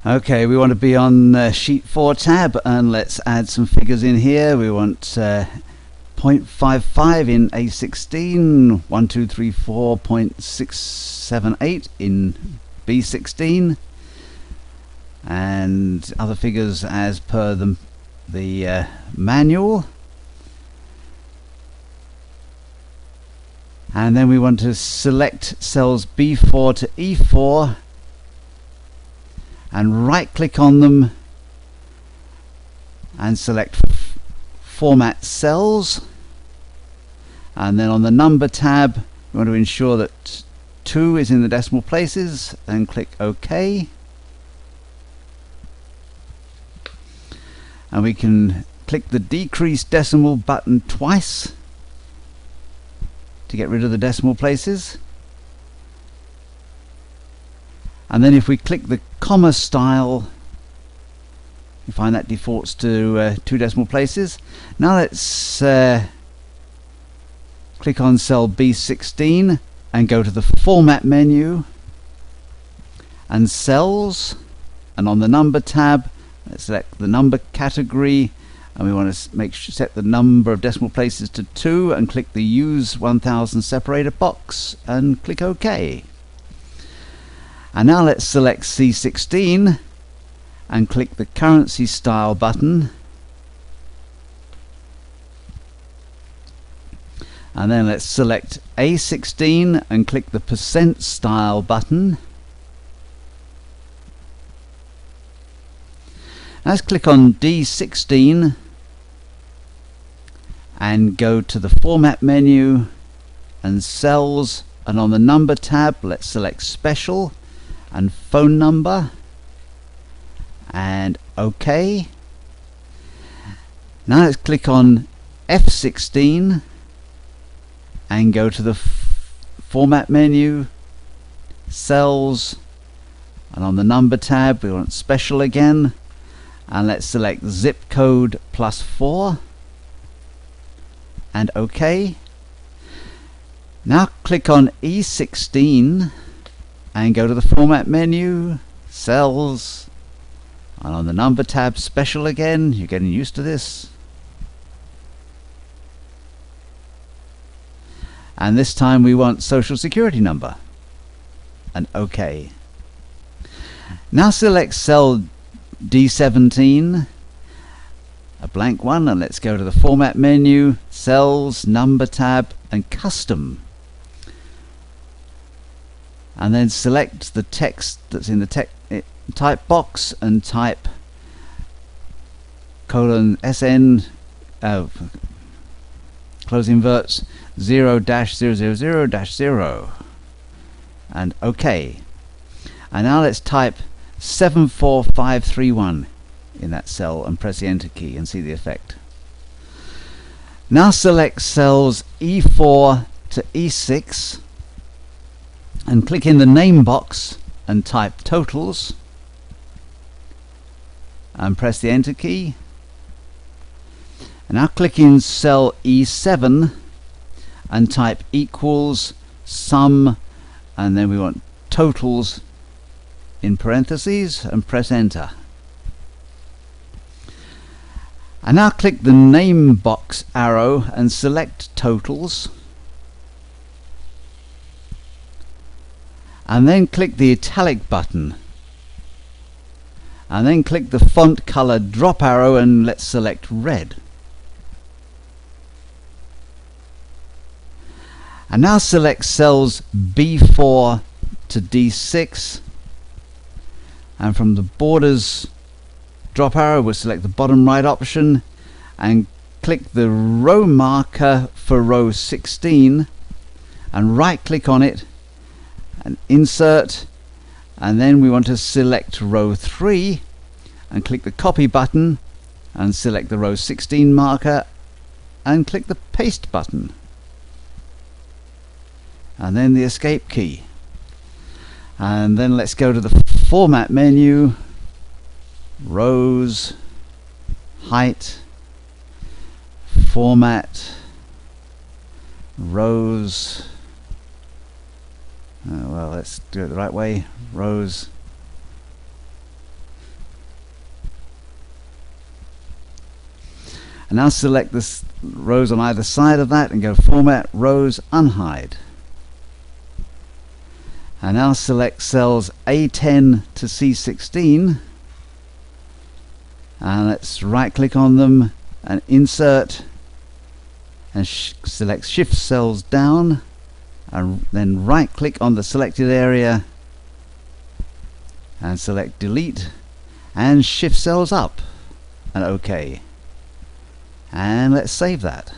Okay, we want to be on sheet 4 tab, and let's add some figures in here. We want 0.55 in A16, 1234.678 in B16, and other figures as per the manual. And then we want to select cells B4 to E4 and right click on them and select format cells, and then on the number tab we want to ensure that 2 is in the decimal places and click OK. And we can click the decrease decimal button twice to get rid of the decimal places. And then if we click the comma style, you find that defaults to 2 decimal places. Now let's click on cell B16 and go to the format menu and cells, and on the number tab let's select the number category, and we want to set the number of decimal places to 2 and click the use 1000 separator box and click OK. And now let's select C16 and click the currency style button, and then let's select A16 and click the percent style button. Let's click on D16 and go to the format menu and cells, and on the number tab let's select special and phone number and OK. Now let's click on F16 and go to the format menu, cells, and on the number tab we want special again, and let's select zip code +4 and OK. Now click on E16 and go to the format menu, cells, and on the number tab special again. You're getting used to this. And this time we want social security number and OK. Now select cell D17, a blank one, and let's go to the format menu, cells, number tab and custom, and then select the text that's in the type box and type :SN close inverts 0-000-0 and OK. And now let's type 74531 in that cell and press the enter key and see the effect. Now select cells E4 to E6 and click in the name box and type totals and press the enter key. And now click in cell E7 and type equals sum, and then we want totals in parentheses and press enter. And now click the name box arrow and select totals, and then click the italic button, and then click the font color drop arrow and let's select red. And now select cells B4 to D6, and from the borders drop arrow we'll select the bottom right option and click the row marker for row 16 and right click on it and insert, and then we want to select row 3 and click the copy button and select the row 16 marker and click the paste button and then the escape key. And then let's go to the format menu, rows, height, format, rows, well, let's do it the right way, rows, And now select the rows on either side of that and go Format, Rows, Unhide. And now select cells A10 to C16, and let's right click on them and insert, and select Shift Cells Down, and then right click on the selected area and select Delete, and Shift Cells Up and OK. And let's save that.